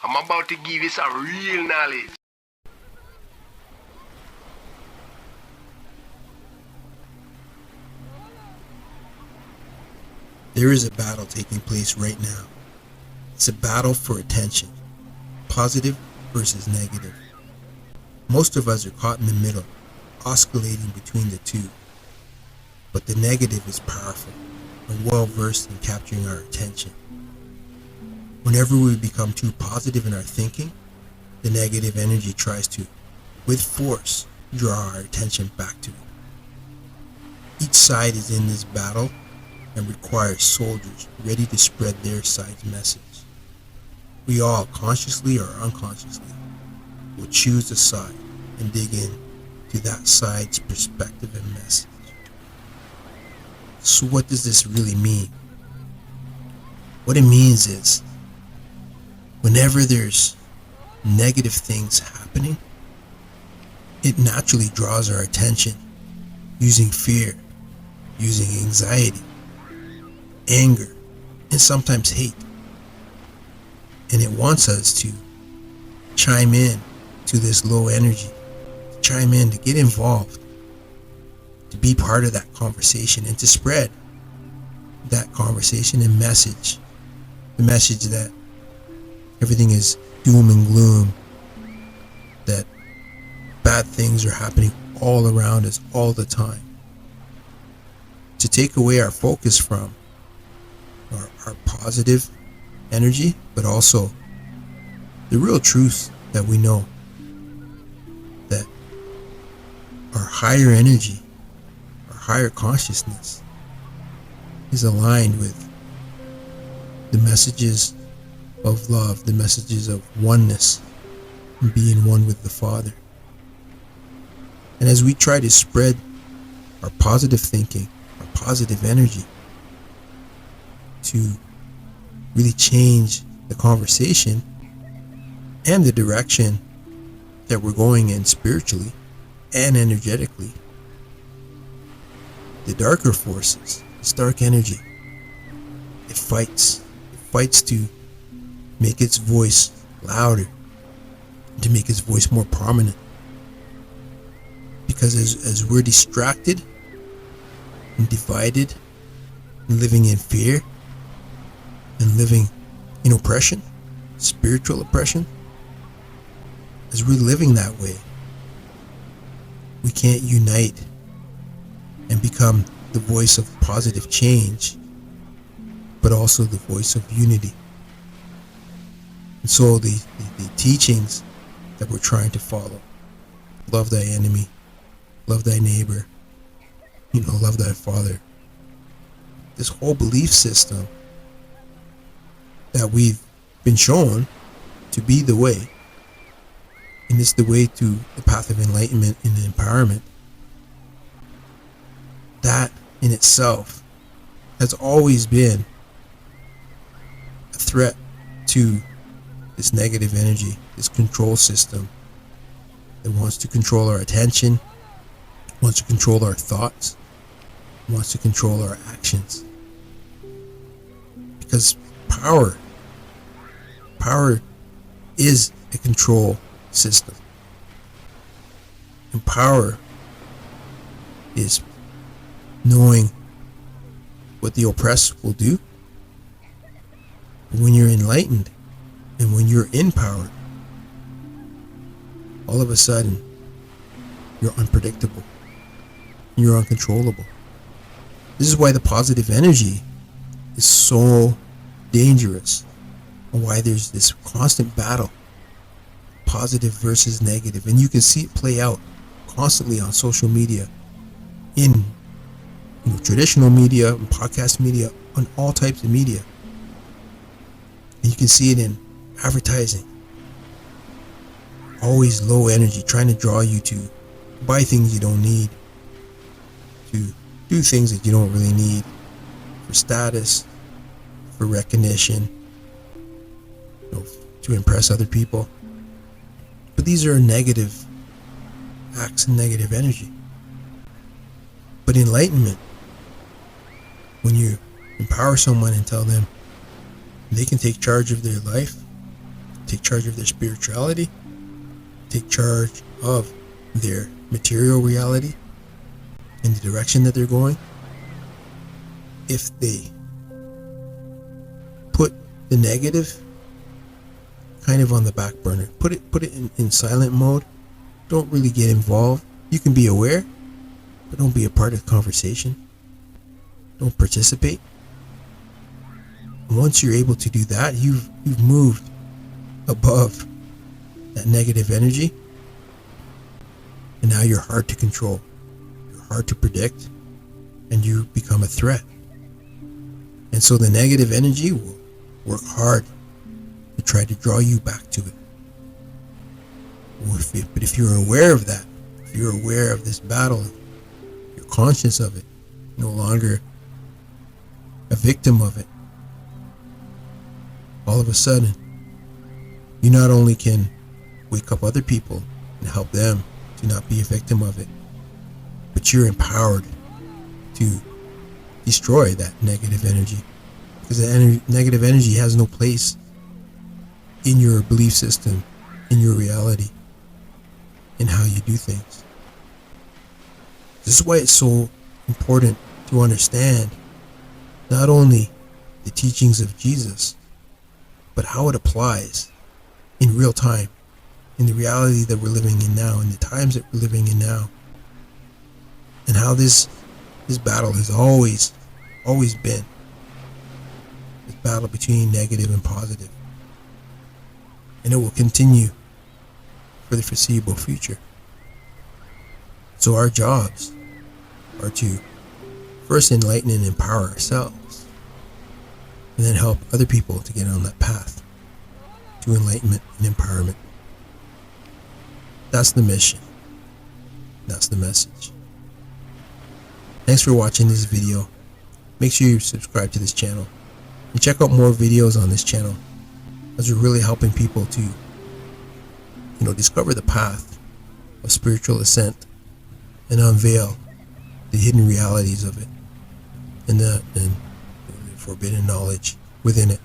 I'm about to give you some real knowledge. There is a battle taking place right now. It's a battle for attention, positive versus negative. Most of us are caught in the middle, oscillating between the two. But the negative is powerful and well versed in capturing our attention. Whenever we become too positive in our thinking, the negative energy tries to, with force, draw our attention back to it. Each side is in this battle and requires soldiers ready to spread their side's message. We all, consciously or unconsciously, will choose a side and dig in to that side's perspective and message. So what does this really mean? What it means is, whenever there's negative things happening, it naturally draws our attention using fear, using anxiety, anger, and sometimes hate. And it wants us to chime in to this low energy, to chime in, to get involved, to be part of that conversation and to spread that conversation and message. The message that everything is doom and gloom, that bad things are happening all around us all the time. To take away our focus from our positive energy, but also the real truth that we know, that our higher energy, our higher consciousness is aligned with the messages of love, the messages of oneness, and being one with the Father. And as we try to spread our positive thinking, our positive energy, to really change the conversation and the direction that we're going in spiritually and energetically, the darker forces, this dark energy, it fights to make its voice louder, to make its voice more prominent. Because as we're distracted and divided and living in fear and living in oppression, spiritual oppression, as we're living that way, we can't unite and become the voice of positive change, but also the voice of unity. And so the teachings that we're trying to follow, love thy enemy, love thy neighbor, love thy father, this whole belief system that we've been shown to be the way, and it's the way to the path of enlightenment and empowerment, that in itself has always been a threat to this negative energy, this control system that wants to control our attention, wants to control our thoughts, wants to control our actions. Because power is a control system. And power is knowing what the oppressed will do. When you're enlightened and when you're empowered, all of a sudden you're unpredictable. You're uncontrollable. This is why the positive energy is so dangerous, and why there's this constant battle, positive versus negative. And you can see it play out constantly on social media, in traditional media, and podcast media, on all types of media. And you can see it in advertising. Always low energy, trying to draw you to buy things you don't need, to do things that you don't really need, for status, for recognition, to impress other people. But these are negative acts and negative energy. But enlightenment, when you empower someone and tell them they can take charge of their life, take charge of their spirituality, take charge of their material reality and the direction that they're going, if they put the negative kind of on the back burner, put it in silent mode, don't really get involved. You can be aware, but don't be a part of the conversation. Don't participate. And once you're able to do that, you've moved above that negative energy, and now you're hard to control, you're hard to predict, and you become a threat. And so the negative energy will work hard to try to draw you back to it. But if you're aware of that, if you're aware of this battle, you're conscious of it, no longer a victim of it, all of a sudden, you not only can wake up other people and help them to not be a victim of it, but you're empowered to destroy that negative energy, because the negative energy has no place in your belief system, in your reality, in how you do things. This is why it's so important to understand not only the teachings of Jesus, but how it applies in real time, in the reality that we're living in now, in the times that we're living in now, and how this battle has always been this battle between negative and positive, and it will continue for the foreseeable future. So our jobs are to first enlighten and empower ourselves, and then help other people to get on that path to enlightenment and empowerment. That's the mission. That's the message. Thanks for watching this video. Make sure you subscribe to this channel and check out more videos on this channel, as we're really helping people to discover the path of spiritual ascent and unveil the hidden realities of it and the forbidden knowledge within it.